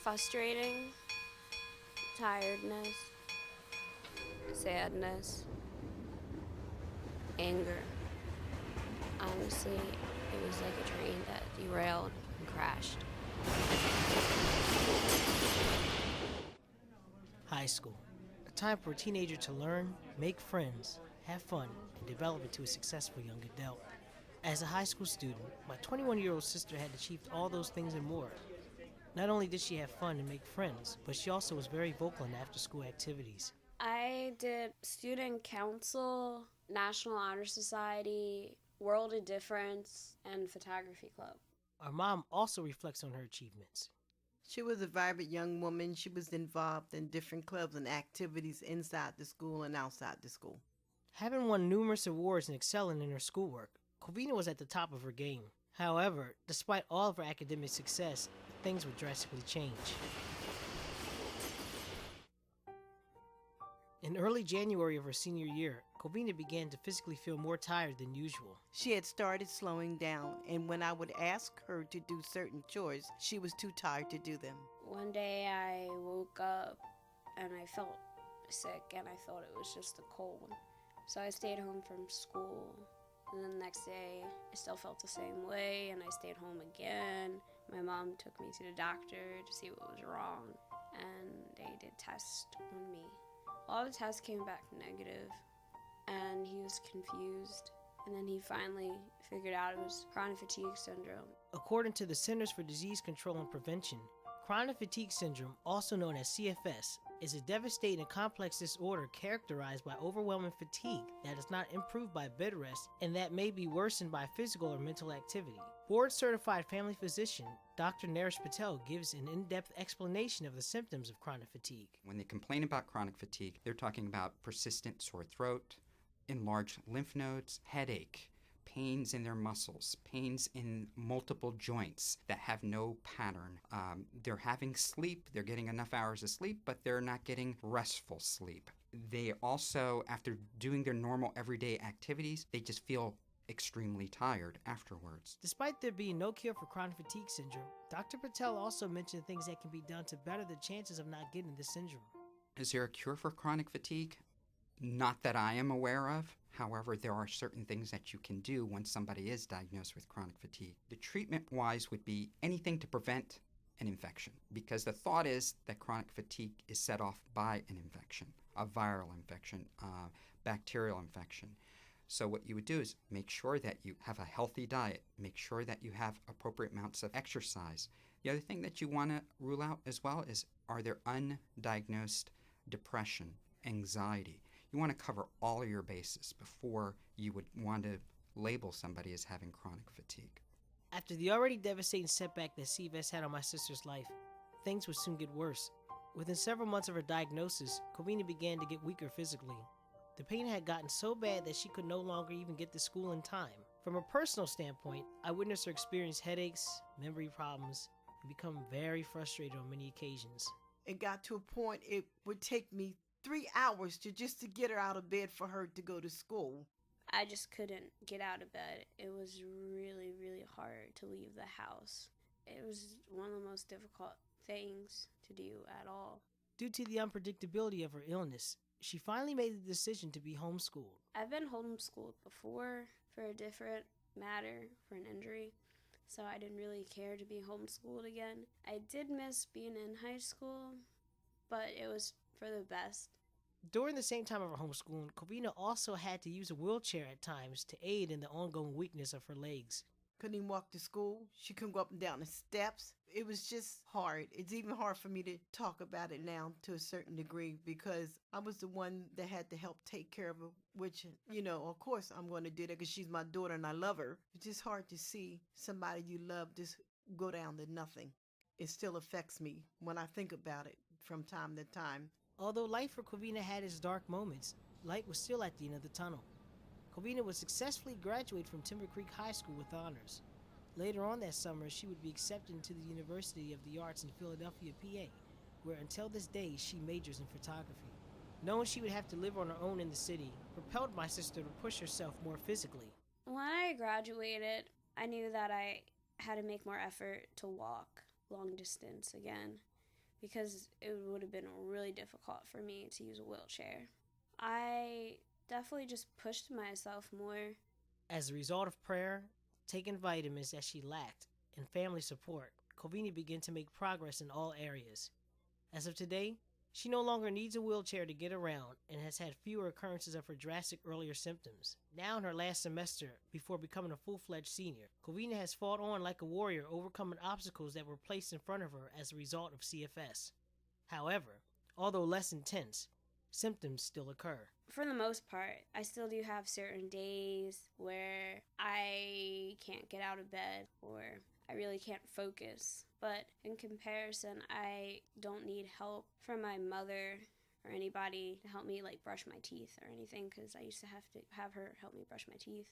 Frustrating, tiredness, sadness, anger. Honestly, it was like a train that derailed and crashed. High school, a time for a teenager to learn, make friends, have fun, and develop into a successful young adult. As a high school student, my 21-year-old sister had achieved all those things and more. Not only did she have fun and make friends, but she also was very vocal in after school activities. I did student council, National Honor Society, World of Difference, and photography club. Our mom also reflects on her achievements. She was a vibrant young woman. She was involved in different clubs and activities inside the school and outside the school. Having won numerous awards and excelling in her schoolwork, Covina was at the top of her game. However, despite all of her academic success, things would drastically change. In early January of her senior year, Covina began to physically feel more tired than usual. She had started slowing down, and when I would ask her to do certain chores, she was too tired to do them. One day I woke up and I felt sick and I thought it was just a cold. So I stayed home from school. And then the next day I still felt the same way and I stayed home again. My mom took me to the doctor to see what was wrong and they did tests on me. All the tests came back negative and he was confused. And then he finally figured out it was chronic fatigue syndrome. According to the Centers for Disease Control and Prevention, chronic fatigue syndrome, also known as CFS, is a devastating and complex disorder characterized by overwhelming fatigue that is not improved by bed rest and that may be worsened by physical or mental activity. Board-certified family physician Dr. Naresh Patel gives an in-depth explanation of the symptoms of chronic fatigue. When they complain about chronic fatigue, they're talking about persistent sore throat, enlarged lymph nodes, headache, pains in their muscles, pains in multiple joints that have no pattern. They're having sleep, they're getting enough hours of sleep, but they're not getting restful sleep. They also, after doing their normal everyday activities, they just feel extremely tired afterwards. Despite there being no cure for chronic fatigue syndrome, Dr. Patel also mentioned things that can be done to better the chances of not getting this syndrome. Is there a cure for chronic fatigue? Not that I am aware of. However, there are certain things that you can do once somebody is diagnosed with chronic fatigue. The treatment-wise would be anything to prevent an infection, because the thought is that chronic fatigue is set off by an infection, a viral infection, a bacterial infection. So what you would do is make sure that you have a healthy diet, make sure that you have appropriate amounts of exercise. The other thing that you want to rule out as well is, are there undiagnosed depression, anxiety? You want to cover all of your bases before you would want to label somebody as having chronic fatigue. After the already devastating setback that CFS had on my sister's life, things would soon get worse. Within several months of her diagnosis, Covina began to get weaker physically. The pain had gotten so bad that she could no longer even get to school in time. From a personal standpoint, I witnessed her experience headaches, memory problems, and become very frustrated on many occasions. It got to a point it would take me 3 hours to get her out of bed for her to go to school. I just couldn't get out of bed. It was really, really hard to leave the house. It was one of the most difficult things to do at all. Due to the unpredictability of her illness, she finally made the decision to be homeschooled. I've been homeschooled before for a different matter, for an injury, so I didn't really care to be homeschooled again. I did miss being in high school, but it was for the best. During the same time of her homeschooling, Covina also had to use a wheelchair at times to aid in the ongoing weakness of her legs. Couldn't even walk to school. She couldn't go up and down the steps. It was just hard. It's even hard for me to talk about it now to a certain degree because I was the one that had to help take care of her, which, of course I'm going to do that because she's my daughter and I love her. It's just hard to see somebody you love just go down to nothing. It still affects me when I think about it from time to time. Although life for Covina had its dark moments, light was still at the end of the tunnel. Covina would successfully graduate from Timber Creek High School with honors. Later on that summer, she would be accepted into the University of the Arts in Philadelphia, PA, where until this day she majors in photography. Knowing she would have to live on her own in the city propelled my sister to push herself more physically. When I graduated, I knew that I had to make more effort to walk long distance again. because it would have been really difficult for me to use a wheelchair. I definitely just pushed myself more. As a result of prayer, taking vitamins that she lacked, and family support, Covina began to make progress in all areas. As of today, she no longer needs a wheelchair to get around and has had fewer occurrences of her drastic earlier symptoms. Now in her last semester, before becoming a full-fledged senior, Covina has fought on like a warrior, overcoming obstacles that were placed in front of her as a result of CFS. However, although less intense, symptoms still occur. For the most part, I still do have certain days where I can't get out of bed or I really can't focus. But in comparison, I don't need help from my mother or anybody to help me like brush my teeth or anything, because I used to have her help me brush my teeth,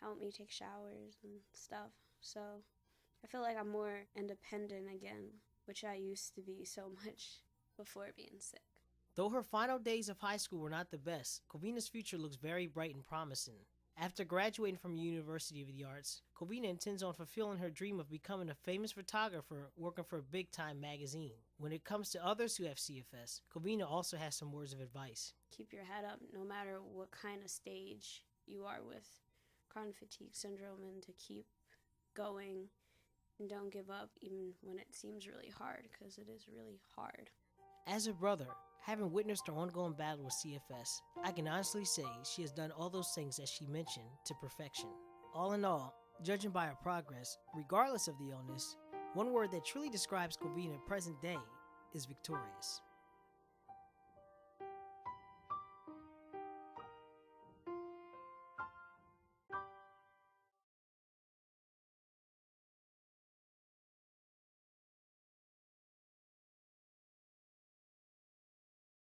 help me take showers and stuff. So I feel like I'm more independent again, which I used to be so much before being sick. Though her final days of high school were not the best, Covina's future looks very bright and promising. After graduating from University of the Arts, Covina intends on fulfilling her dream of becoming a famous photographer working for a big-time magazine. When it comes to others who have CFS, Covina also has some words of advice. Keep your head up no matter what kind of stage you are with chronic fatigue syndrome, and to keep going and don't give up even when it seems really hard, because it is really hard. As a brother, having witnessed her ongoing battle with CFS, I can honestly say she has done all those things that she mentioned to perfection. All in all, judging by her progress, regardless of the illness, one word that truly describes Covina present day is victorious.